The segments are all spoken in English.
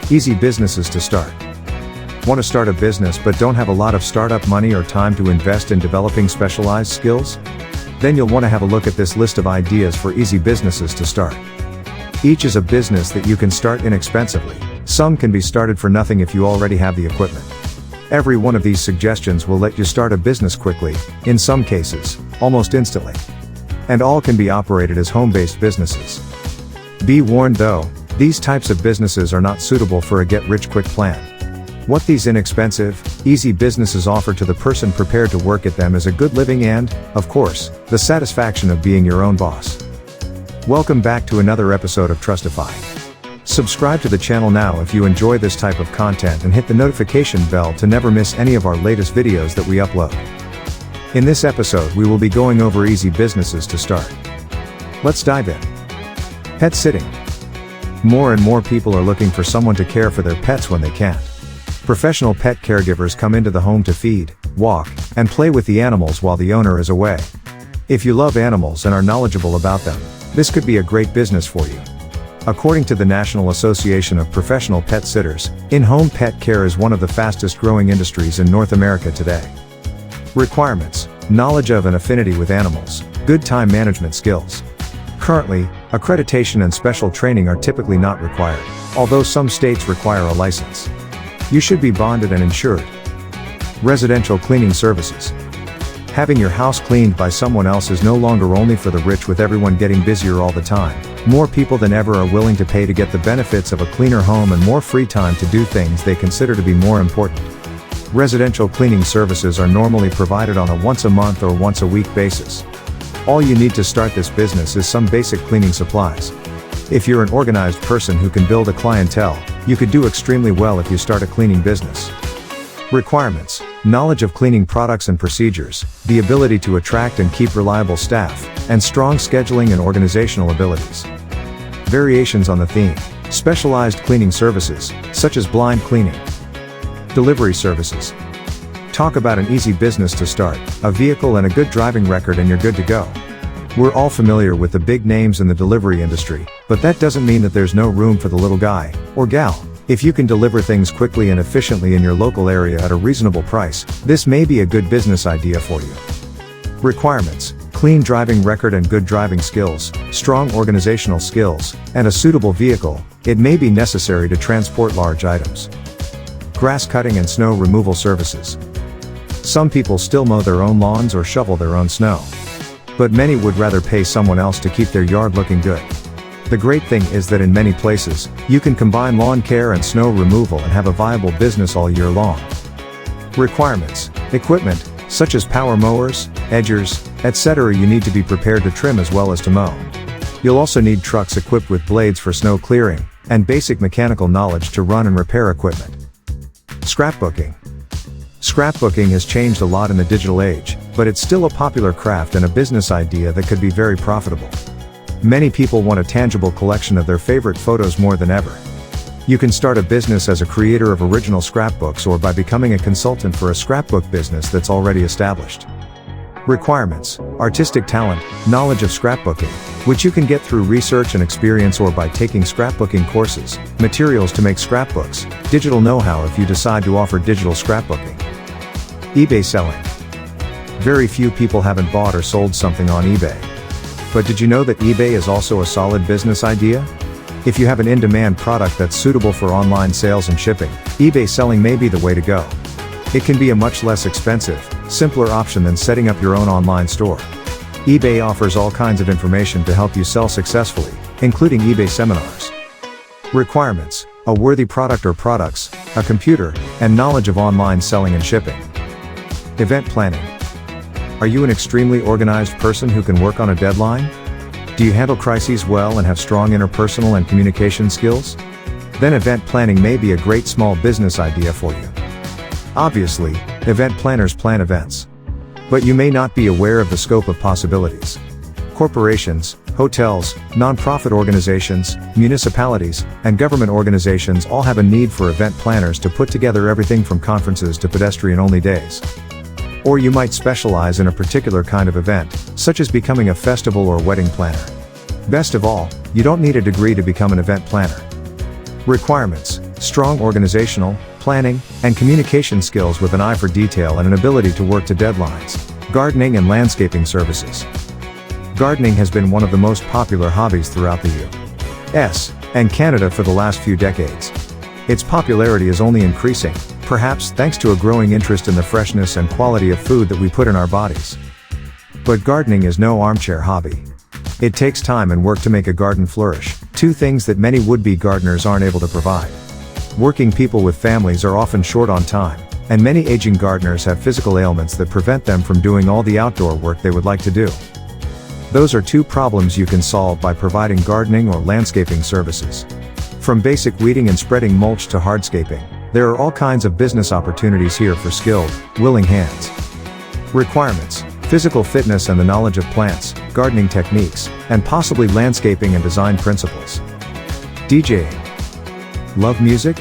Easy businesses to start. Want to start a business but don't have a lot of startup money or time to invest in developing specialized skills? Then you'll want to have a look at this list of ideas for easy businesses to start. Each is a business that you can start inexpensively. Some can be started for nothing if you already have the equipment. Every one of these suggestions will let you start a business quickly, in some cases, almost instantly. And all can be operated as home-based businesses. Be warned though, these types of businesses are not suitable for a get-rich-quick plan. What these inexpensive, easy businesses offer to the person prepared to work at them is a good living and, of course, the satisfaction of being your own boss. Welcome back to another episode of Trustify. Subscribe to the channel now if you enjoy this type of content and hit the notification bell to never miss any of our latest videos that we upload. In this episode we will be going over easy businesses to start. Let's dive in. Pet sitting. More and more people are looking for someone to care for their pets when they can't. Professional pet caregivers come into the home to feed, walk, and play with the animals while the owner is away. If you love animals and are knowledgeable about them, this could be a great business for you. According to the National Association of Professional Pet Sitters, in-home pet care is one of the fastest growing industries in North America today. Requirements: knowledge of and affinity with animals, good time management skills. Currently, accreditation and special training are typically not required, although some states require a license. You should be bonded and insured. Residential cleaning services. Having your house cleaned by someone else is no longer only for the rich, with everyone getting busier all the time. More people than ever are willing to pay to get the benefits of a cleaner home and more free time to do things they consider to be more important. Residential cleaning services are normally provided on a once a month or once a week basis. All you need to start this business is some basic cleaning supplies. If you're an organized person who can build a clientele, you could do extremely well if you start a cleaning business. Requirements: knowledge of cleaning products and procedures, the ability to attract and keep reliable staff, and strong scheduling and organizational abilities. Variations on the theme: specialized cleaning services, such as blind cleaning. Delivery services. Talk about an easy business to start: a vehicle and a good driving record and you're good to go. We're all familiar with the big names in the delivery industry, but that doesn't mean that there's no room for the little guy, or gal. If you can deliver things quickly and efficiently in your local area at a reasonable price, this may be a good business idea for you. Requirements: clean driving record and good driving skills, strong organizational skills, and a suitable vehicle. It may be necessary to transport large items. Grass cutting and snow removal services. Some people still mow their own lawns or shovel their own snow. But many would rather pay someone else to keep their yard looking good. The great thing is that in many places, you can combine lawn care and snow removal and have a viable business all year long. Requirements: equipment, such as power mowers, edgers, etc. You need to be prepared to trim as well as to mow. You'll also need trucks equipped with blades for snow clearing, and basic mechanical knowledge to run and repair equipment. Scrapbooking. Scrapbooking has changed a lot in the digital age, but it's still a popular craft and a business idea that could be very profitable. Many people want a tangible collection of their favorite photos more than ever. You can start a business as a creator of original scrapbooks or by becoming a consultant for a scrapbook business that's already established. Requirements: artistic talent, knowledge of scrapbooking, which you can get through research and experience or by taking scrapbooking courses, materials to make scrapbooks, digital know-how if you decide to offer digital scrapbooking. eBay selling. Very few people haven't bought or sold something on eBay. But did you know that eBay is also a solid business idea? If you have an in-demand product that's suitable for online sales and shipping, eBay selling may be the way to go. It can be a much less expensive, simpler option than setting up your own online store. eBay offers all kinds of information to help you sell successfully, including eBay seminars. Requirements: a worthy product or products, a computer, and knowledge of online selling and shipping. Event planning. Are you an extremely organized person who can work on a deadline? Do you handle crises well and have strong interpersonal and communication skills? Then event planning may be a great small business idea for you. Obviously, event planners plan events. But you may not be aware of the scope of possibilities. Corporations, hotels, non-profit organizations, municipalities, and government organizations all have a need for event planners to put together everything from conferences to pedestrian-only days. Or you might specialize in a particular kind of event, such as becoming a festival or wedding planner. Best of all, you don't need a degree to become an event planner. Requirements: strong organizational, planning, and communication skills with an eye for detail and an ability to work to deadlines. Gardening and landscaping services. Gardening has been one of the most popular hobbies throughout the U.S. and Canada for the last few decades. Its popularity is only increasing, perhaps thanks to a growing interest in the freshness and quality of food that we put in our bodies. But gardening is no armchair hobby. It takes time and work to make a garden flourish, two things that many would-be gardeners aren't able to provide. Working people with families are often short on time, and many aging gardeners have physical ailments that prevent them from doing all the outdoor work they would like to do. Those are two problems you can solve by providing gardening or landscaping services. From basic weeding and spreading mulch to hardscaping, there are all kinds of business opportunities here for skilled, willing hands. Requirements: physical fitness and the knowledge of plants, gardening techniques, and possibly landscaping and design principles. DJing. Love music?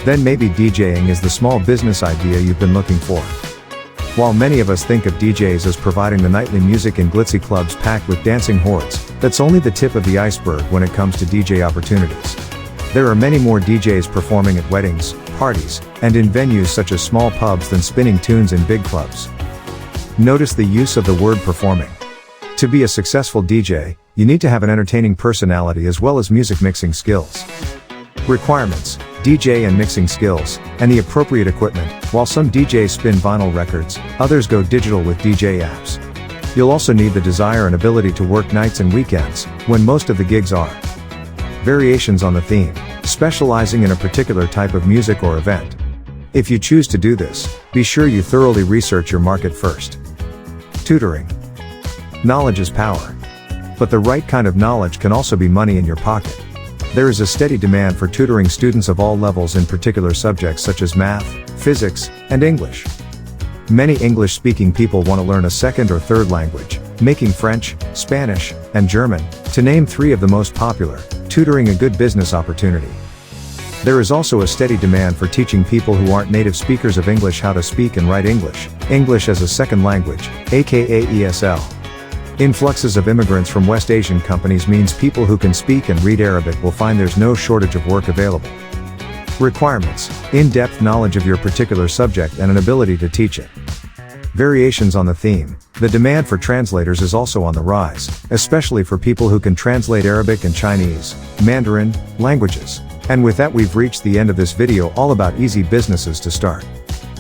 Then maybe DJing is the small business idea you've been looking for. While many of us think of DJs as providing the nightly music in glitzy clubs packed with dancing hordes, that's only the tip of the iceberg when it comes to DJ opportunities. There are many more DJs performing at weddings, parties, and in venues such as small pubs than spinning tunes in big clubs. Notice the use of the word performing. To be a successful DJ, you need to have an entertaining personality as well as music mixing skills. Requirements: DJ and mixing skills, and the appropriate equipment. While some DJs spin vinyl records, others go digital with DJ apps. You'll also need the desire and ability to work nights and weekends, when most of the gigs are. Variations on the theme, specializing in a particular type of music or event. If you choose to do this, be sure you thoroughly research your market first. Tutoring. Knowledge is power. But the right kind of knowledge can also be money in your pocket. There is a steady demand for tutoring students of all levels in particular subjects such as math, physics, and English. Many English-speaking people want to learn a second or third language, making French, Spanish, and German, to name three of the most popular, tutoring a good business opportunity. There is also a steady demand for teaching people who aren't native speakers of English how to speak and write English as a second language, aka ESL. Influxes of immigrants from West Asian companies means people who can speak and read Arabic will find there's no shortage of work available. Requirements: in-depth knowledge of your particular subject and an ability to teach it. Variations on the theme. The demand for translators is also on the rise, especially for people who can translate Arabic and Chinese, Mandarin, languages. And with that, we've reached the end of this video all about easy businesses to start.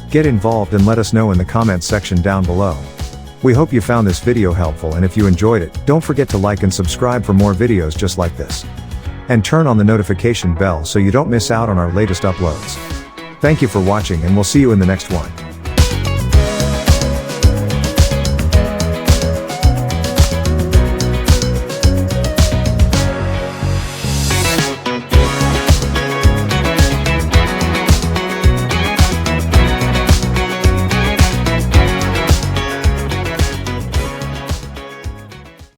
Get involved and let us know in the comments section down below. We hope you found this video helpful, and if you enjoyed it, don't forget to like and subscribe for more videos just like this. And turn on the notification bell so you don't miss out on our latest uploads. Thank you for watching, and we'll see you in the next one.